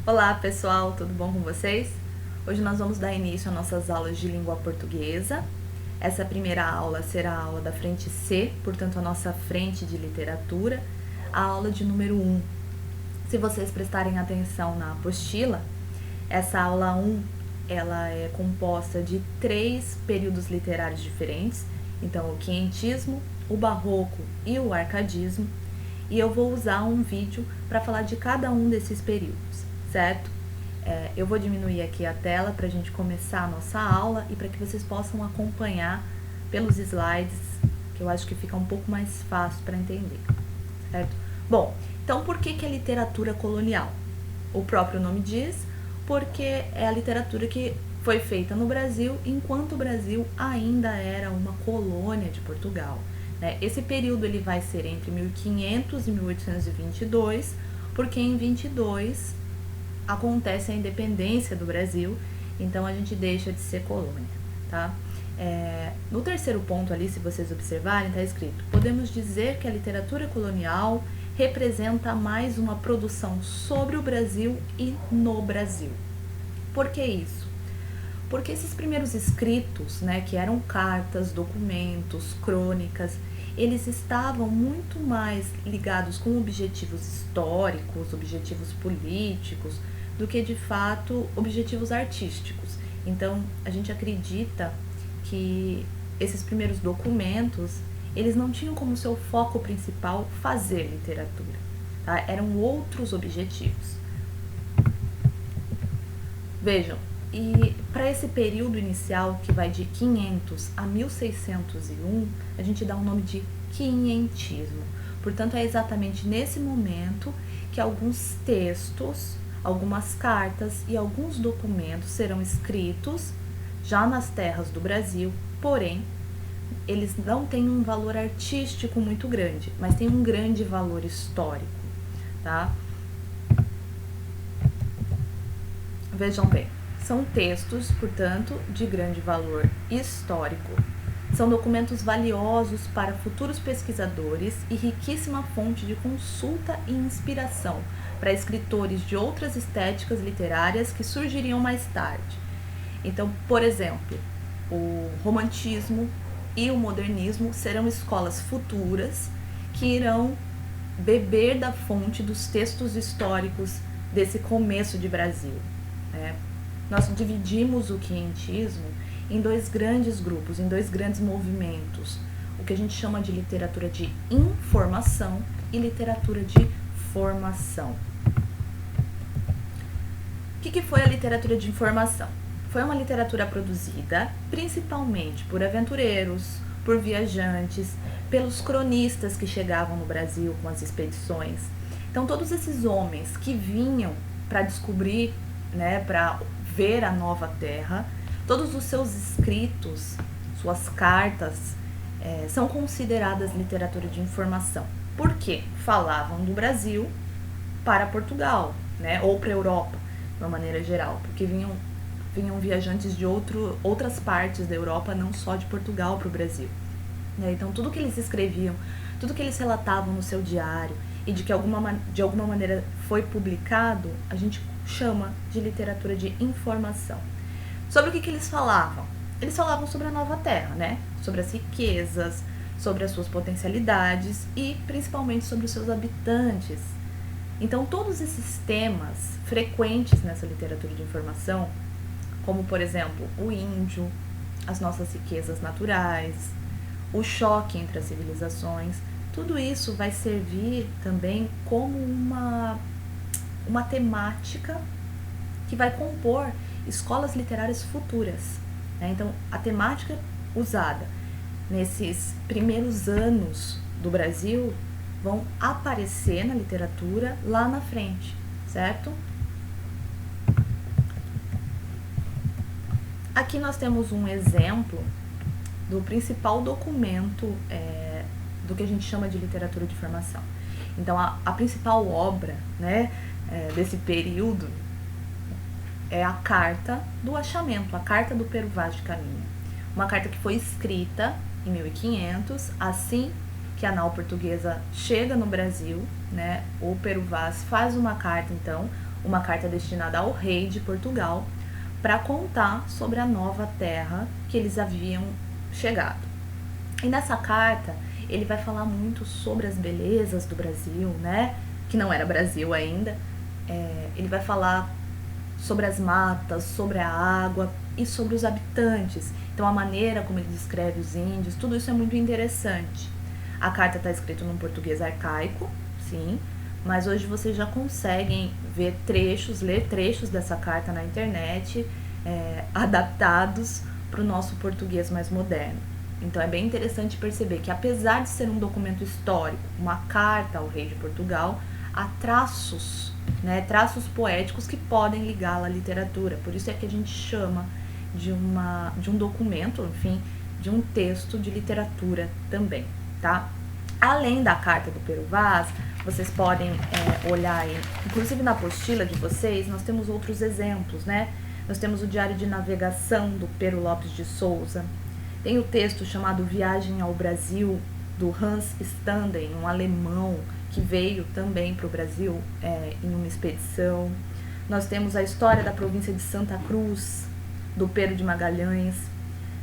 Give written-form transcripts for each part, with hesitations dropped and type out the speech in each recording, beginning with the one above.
Olá pessoal, tudo bom com vocês? Hoje nós vamos dar início às nossas aulas de língua portuguesa. Essa primeira aula será a aula da frente C, portanto a nossa frente de literatura, a aula de número 1. Se vocês prestarem atenção na apostila, essa aula 1 ela é composta de 3 períodos literários diferentes, então o quinhentismo, o barroco e o arcadismo, e eu vou usar um vídeo para falar de cada um desses períodos, certo? Eu vou diminuir aqui a tela para a gente começar a nossa aula e para que vocês possam acompanhar pelos slides, que eu acho que fica um pouco mais fácil para entender, certo? Bom, então por que é literatura colonial? O próprio nome diz, porque é a literatura que foi feita no Brasil enquanto o Brasil ainda era uma colônia de Portugal. Esse período ele vai ser entre 1500 e 1822, porque em 22 acontece a independência do Brasil, então a gente deixa de ser colônia, tá? No terceiro ponto ali, se vocês observarem, está escrito: podemos dizer que a literatura colonial representa mais uma produção sobre o Brasil e no Brasil. Por que isso? Porque esses primeiros escritos, que eram cartas, documentos, crônicas, eles estavam muito mais ligados com objetivos históricos, objetivos políticos, do que de fato objetivos artísticos. Então, a gente acredita que esses primeiros documentos, eles não tinham como seu foco principal fazer literatura, tá? Eram outros objetivos. Vejam, e para esse período inicial, que vai de 500 a 1601, a gente dá o nome de quinhentismo. Portanto, é exatamente nesse momento que alguns textos, algumas cartas e alguns documentos serão escritos já nas terras do Brasil, porém, eles não têm um valor artístico muito grande, mas têm um grande valor histórico, tá? Vejam bem, são textos, portanto, de grande valor histórico. São documentos valiosos para futuros pesquisadores e riquíssima fonte de consulta e inspiração para escritores de outras estéticas literárias que surgiriam mais tarde. Então, por exemplo, o romantismo e o modernismo serão escolas futuras que irão beber da fonte dos textos históricos desse começo de Brasil. Nós dividimos o quinhentismo em dois grandes grupos, em dois grandes movimentos, o que a gente chama de literatura de informação e literatura de formação. O que foi a literatura de informação? Foi uma literatura produzida principalmente por aventureiros, por viajantes, pelos cronistas que chegavam no Brasil com as expedições. Então, todos esses homens que vinham para descobrir, para ver a nova terra, todos os seus escritos, suas cartas, são consideradas literatura de informação. Por quê? Falavam do Brasil para Portugal, ou para a Europa, de uma maneira geral, porque vinham viajantes de outras partes da Europa, não só de Portugal para o Brasil. Então, tudo que eles escreviam, tudo que eles relatavam no seu diário e de alguma maneira foi publicado, a gente chama de literatura de informação. Sobre o que eles falavam? Eles falavam sobre a nova terra, sobre as riquezas, sobre as suas potencialidades e principalmente sobre os seus habitantes. Então, todos esses temas frequentes nessa literatura de informação, como, por exemplo, o índio, as nossas riquezas naturais, o choque entre as civilizações, tudo isso vai servir também como uma temática que vai compor escolas literárias futuras. Então, a temática usada nesses primeiros anos do Brasil vão aparecer na literatura lá na frente, certo? Aqui nós temos um exemplo do principal documento do que a gente chama de literatura de informação. Então, a principal obra desse período é a Carta do Achamento, a Carta do Pero Vaz de Caminha. Uma carta que foi escrita em 1500, assim que a nau portuguesa chega no Brasil, o Pero Vaz faz uma carta, então, uma carta destinada ao rei de Portugal para contar sobre a nova terra que eles haviam chegado. E nessa carta ele vai falar muito sobre as belezas do Brasil, né? Que não era Brasil ainda. Ele vai falar sobre as matas, sobre a água e sobre os habitantes. Então a maneira como ele descreve os índios, tudo isso é muito interessante. A carta está escrita num português arcaico, sim, mas hoje vocês já conseguem ver trechos, ler trechos dessa carta na internet, adaptados para o nosso português mais moderno. Então é bem interessante perceber que, apesar de ser um documento histórico, uma carta ao rei de Portugal, há traços, né, traços poéticos que podem ligá-la à literatura. Por isso é que a gente chama de um documento, enfim, de um texto de literatura também, tá? Além da carta do Pero Vaz, vocês podem olhar aí, inclusive na apostila de vocês, nós temos outros exemplos, né? Nós temos o Diário de Navegação do Pero Lopes de Souza, tem o texto chamado Viagem ao Brasil, do Hans Standen, um alemão que veio também para o Brasil em uma expedição. Nós temos a História da Província de Santa Cruz, do Pedro de Magalhães.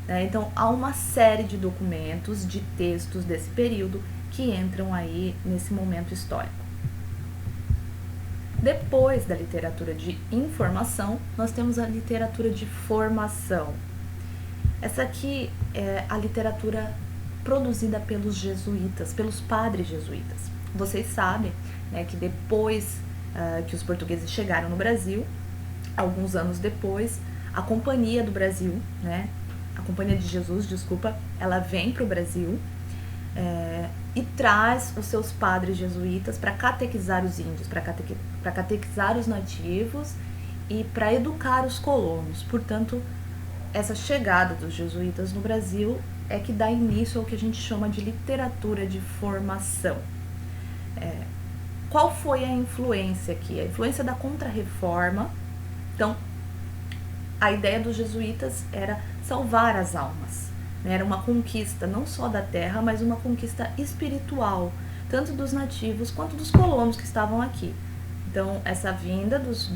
Então, há uma série de documentos, de textos desse período que entram aí nesse momento histórico. Depois da literatura de informação, nós temos a literatura de formação. Essa aqui é a literatura produzida pelos jesuítas, pelos padres jesuítas. Vocês sabem, né, que depois que os portugueses chegaram no Brasil, alguns anos depois, a Companhia do Brasil, né, a Companhia de Jesus, desculpa, ela vem para o Brasil e traz os seus padres jesuítas para catequizar os índios, para catequizar os nativos e para educar os colonos. Portanto, essa chegada dos jesuítas no Brasil é que dá início ao que a gente chama de literatura de formação. Qual foi a influência aqui? A influência da Contra-Reforma. Então, a ideia dos jesuítas era salvar as almas, né? Era uma conquista não só da terra, mas uma conquista espiritual, tanto dos nativos quanto dos colonos que estavam aqui. Então, essa vinda dos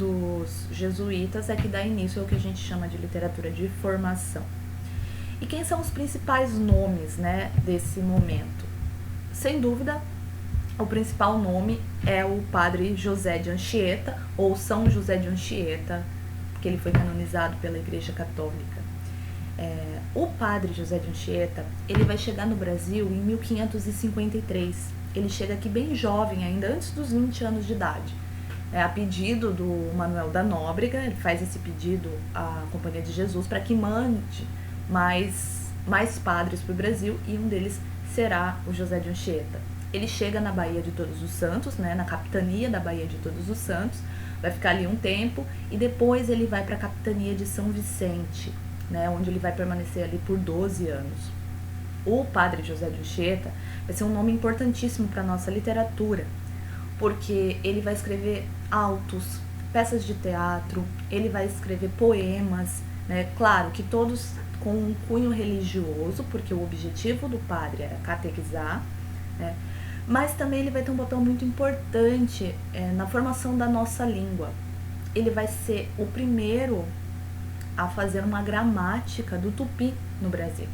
jesuítas é que dá início ao que a gente chama de literatura de formação. E quem são os principais nomes, né, desse momento? Sem dúvida, o principal nome é o padre José de Anchieta, ou São José de Anchieta, porque ele foi canonizado pela Igreja Católica. O padre José de Anchieta, ele vai chegar no Brasil em 1553. Ele chega aqui bem jovem, ainda antes dos 20 anos de idade. A pedido do Manuel da Nóbrega, ele faz esse pedido à Companhia de Jesus para que mande mais padres para o Brasil, e um deles será o José de Anchieta. Ele chega na Baía de Todos os Santos, né, na capitania da Baía de Todos os Santos, vai ficar ali um tempo e depois ele vai para a capitania de São Vicente, né, onde ele vai permanecer ali por 12 anos. O padre José de Anchieta vai ser um nome importantíssimo para a nossa literatura, porque ele vai escrever autos, peças de teatro, ele vai escrever poemas, né, claro que todos com um cunho religioso, porque o objetivo do padre era catequizar, né, mas também ele vai ter um papel muito importante na formação da nossa língua. Ele vai ser o primeiro a fazer uma gramática do tupi no Brasil.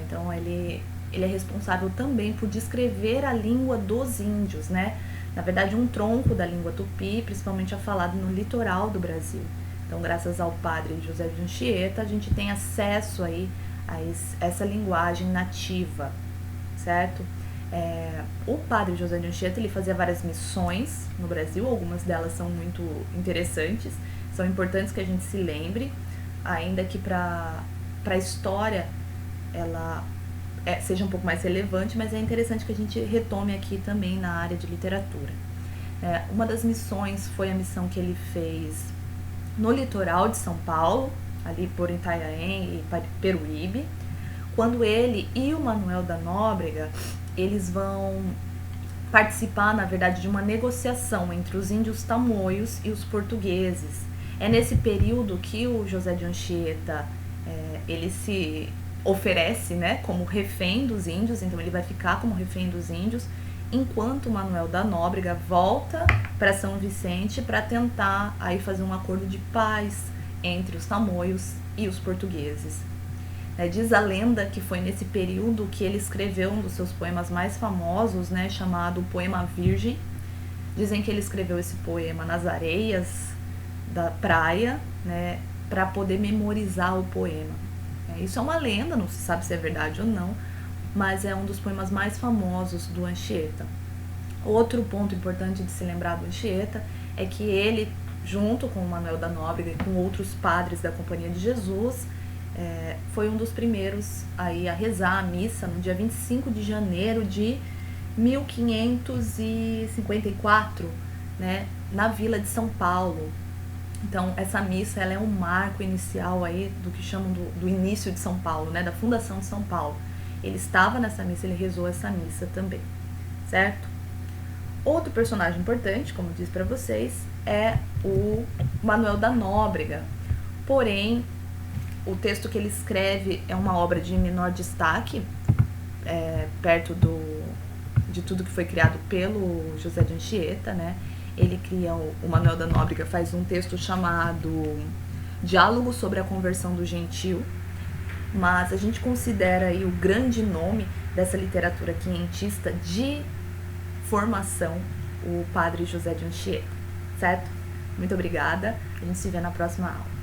Então ele é responsável também por descrever a língua dos índios, né? Na verdade, um tronco da língua tupi, principalmente a falada no litoral do Brasil. Então, graças ao padre José de Anchieta, a gente tem acesso aí a essa linguagem nativa, certo? O padre José de Anchieta, ele fazia várias missões no Brasil, algumas delas são muito interessantes, são importantes que a gente se lembre, ainda que para a história ela seja um pouco mais relevante, mas é interessante que a gente retome aqui também na área de literatura. Uma das missões foi a missão que ele fez no litoral de São Paulo, ali por Itanhaém e Peruíbe, quando ele e o Manuel da Nóbrega, eles vão participar, na verdade, de uma negociação entre os índios tamoios e os portugueses. É nesse período que o José de Anchieta, ele se oferece, né, como refém dos índios, então ele vai ficar como refém dos índios, enquanto Manuel da Nóbrega volta para São Vicente para tentar aí fazer um acordo de paz entre os tamoios e os portugueses. Diz a lenda que foi nesse período que ele escreveu um dos seus poemas mais famosos, né, chamado Poema Virgem. Dizem que ele escreveu esse poema nas areias da praia, né, para poder memorizar o poema. Isso é uma lenda, não se sabe se é verdade ou não, mas é um dos poemas mais famosos do Anchieta. Outro ponto importante de se lembrar do Anchieta é que ele, junto com o Manuel da Nóbrega e com outros padres da Companhia de Jesus, foi um dos primeiros aí a rezar a missa no dia 25 de janeiro de 1554, né, na vila de São Paulo. Então, essa missa ela é um marco inicial aí do que chamam do início de São Paulo, né, da fundação de São Paulo. Ele estava nessa missa, ele rezou essa missa também, certo? Outro personagem importante, como eu disse para vocês, é o Manuel da Nóbrega. Porém, o texto que ele escreve é uma obra de menor destaque, perto de tudo que foi criado pelo José de Anchieta, né? Ele cria, o Manuel da Nóbrega faz um texto chamado Diálogo sobre a Conversão do Gentil, mas a gente considera aí o grande nome dessa literatura quientista de formação, o padre José de Anchieta, certo? Muito obrigada, a gente se vê na próxima aula.